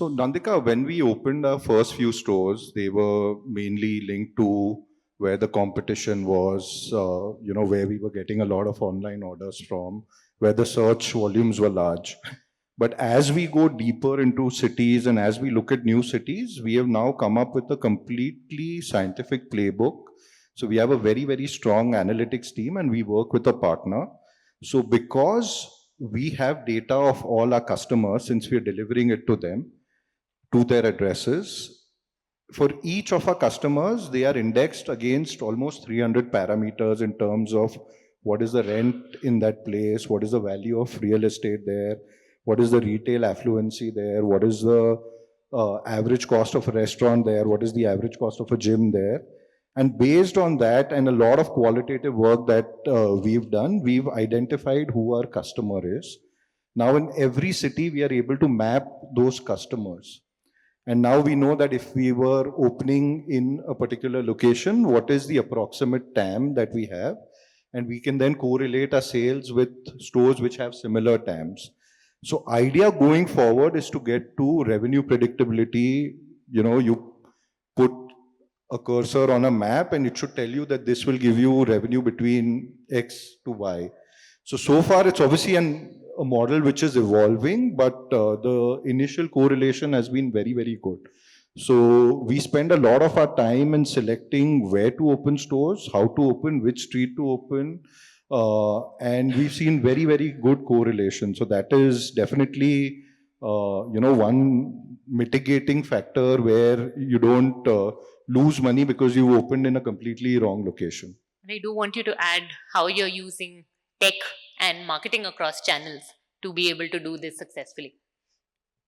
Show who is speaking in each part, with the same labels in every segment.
Speaker 1: So Nandika, when we opened our first few stores, they were mainly linked to where the competition was, where we were getting a lot of online orders from, where the search volumes were large. But as we go deeper into cities and as we look at new cities, we have now come up with a completely scientific playbook. So we have a very, very strong analytics team and we work with a partner. So because we have data of all our customers, since we are delivering it to them, to their addresses, for each of our customers, they are indexed against almost 300 parameters in terms of what is the rent in that place, what is the value of real estate there, what is the retail affluency there, what is the average cost of a restaurant there, what is the average cost of a gym there. And based on that and a lot of qualitative work that we've done, we've identified who our customer is. Now in every city, we are able to map those customers. And now we know that if we were opening in a particular location, what is the approximate TAM that we have? And we can then correlate our sales with stores which have similar TAMs. So idea going forward is to get to revenue predictability. You put a cursor on a map and it should tell you that this will give you revenue between X to Y. So far it's obviously a model which is evolving, but the initial correlation has been very, very good. So we spend a lot of our time in selecting where to open stores, how to open, which street to open, and we've seen very, very good correlation. So that is definitely, one mitigating factor where you don't lose money because you opened in a completely wrong location.
Speaker 2: And I do want you to add how you're using tech and marketing across channels to be able to do this successfully.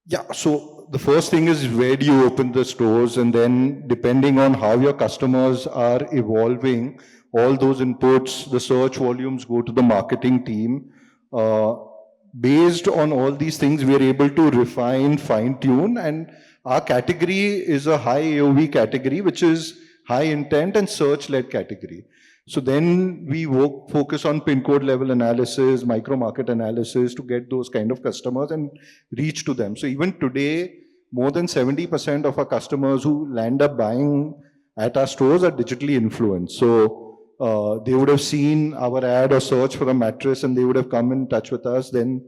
Speaker 1: Yeah, so the first thing is where do you open the stores, and then depending on how your customers are evolving, all those inputs, the search volumes go to the marketing team. Based on all these things, we are able to refine, fine tune, and our category is a high AOV category, which is high intent and search led category. So then we focus on pin code level analysis, micro market analysis to get those kind of customers and reach to them. So even today, more than 70% of our customers who land up buying at our stores are digitally influenced. So they would have seen our ad or search for a mattress and they would have come in touch with us. Then,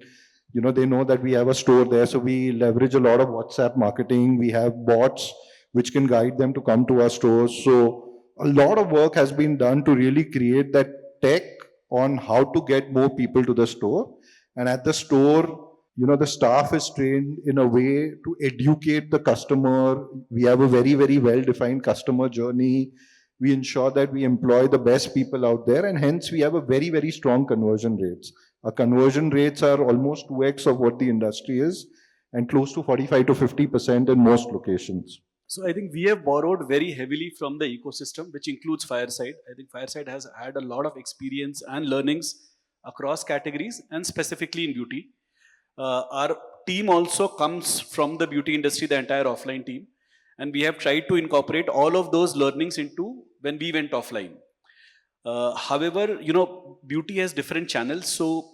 Speaker 1: they know that we have a store there. So we leverage a lot of WhatsApp marketing. We have bots which can guide them to come to our stores. So a lot of work has been done to really create that tech on how to get more people to the store. And at the store, the staff is trained in a way to educate the customer. We have a very, very well-defined customer journey. We ensure that we employ the best people out there, and hence we have a very, very strong conversion rates. Our conversion rates are almost 2x of what the industry is, and close to 45 to 50% in most locations.
Speaker 3: So I think we have borrowed very heavily from the ecosystem, which includes Fireside. I think Fireside has had a lot of experience and learnings across categories and specifically in beauty. Our team also comes from the beauty industry, the entire offline team. And we have tried to incorporate all of those learnings into when we went offline. However, beauty has different channels. So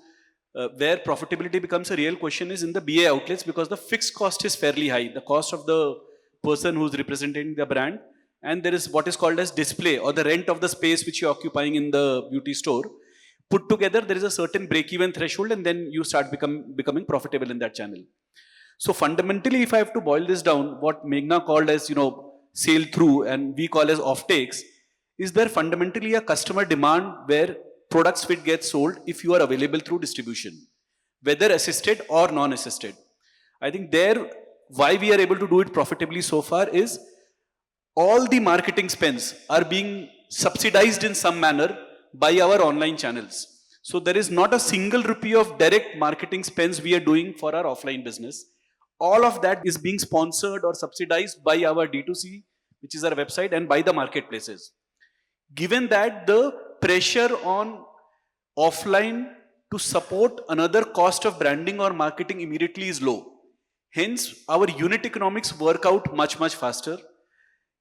Speaker 3: where profitability becomes a real question is in the BA outlets, because the fixed cost is fairly high. The cost of the person who's representing the brand, and there is what is called as display or the rent of the space which you're occupying in the beauty store. Put together, there is a certain break-even threshold, and then you start becoming profitable in that channel. So fundamentally, if I have to boil this down, what Meghna called as sale through and we call as offtakes, is there fundamentally a customer demand where products will get sold if you are available through distribution, whether assisted or non-assisted. I think there, why we are able to do it profitably so far is all the marketing spends are being subsidized in some manner by our online channels. So there is not a single rupee of direct marketing spends we are doing for our offline business. All of that is being sponsored or subsidized by our D2C, which is our website, and by the marketplaces. Given that the pressure on offline to support another cost of branding or marketing immediately is low. Hence, our unit economics work out much, much faster.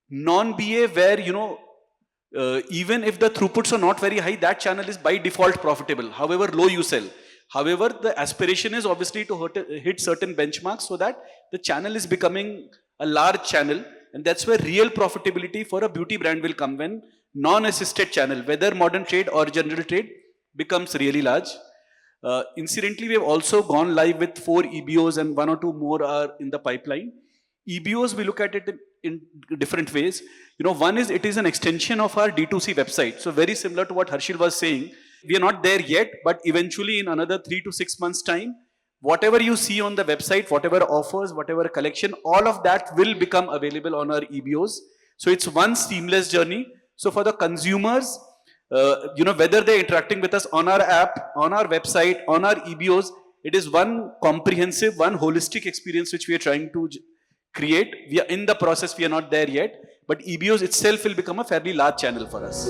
Speaker 3: Non-BA where, even if the throughputs are not very high, that channel is by default profitable, however low you sell. However, the aspiration is obviously to hit certain benchmarks so that the channel is becoming a large channel, and that's where real profitability for a beauty brand will come, when non-assisted channel, whether modern trade or general trade, becomes really large. Incidentally, we have also gone live with 4 EBOs and 1 or 2 more are in the pipeline. EBOs, we look at it in different ways. One is, it is an extension of our D2C website. So very similar to what Harshil was saying. We are not there yet, but eventually in another 3 to 6 months time, whatever you see on the website, whatever offers, whatever collection, all of that will become available on our EBOs. So it's one seamless journey. So for the consumers, whether they're interacting with us on our app, on our website, on our EBOs, it is one comprehensive, one holistic experience which we are trying to create. We are in the process, we are not there yet, but EBOs itself will become a fairly large channel for us.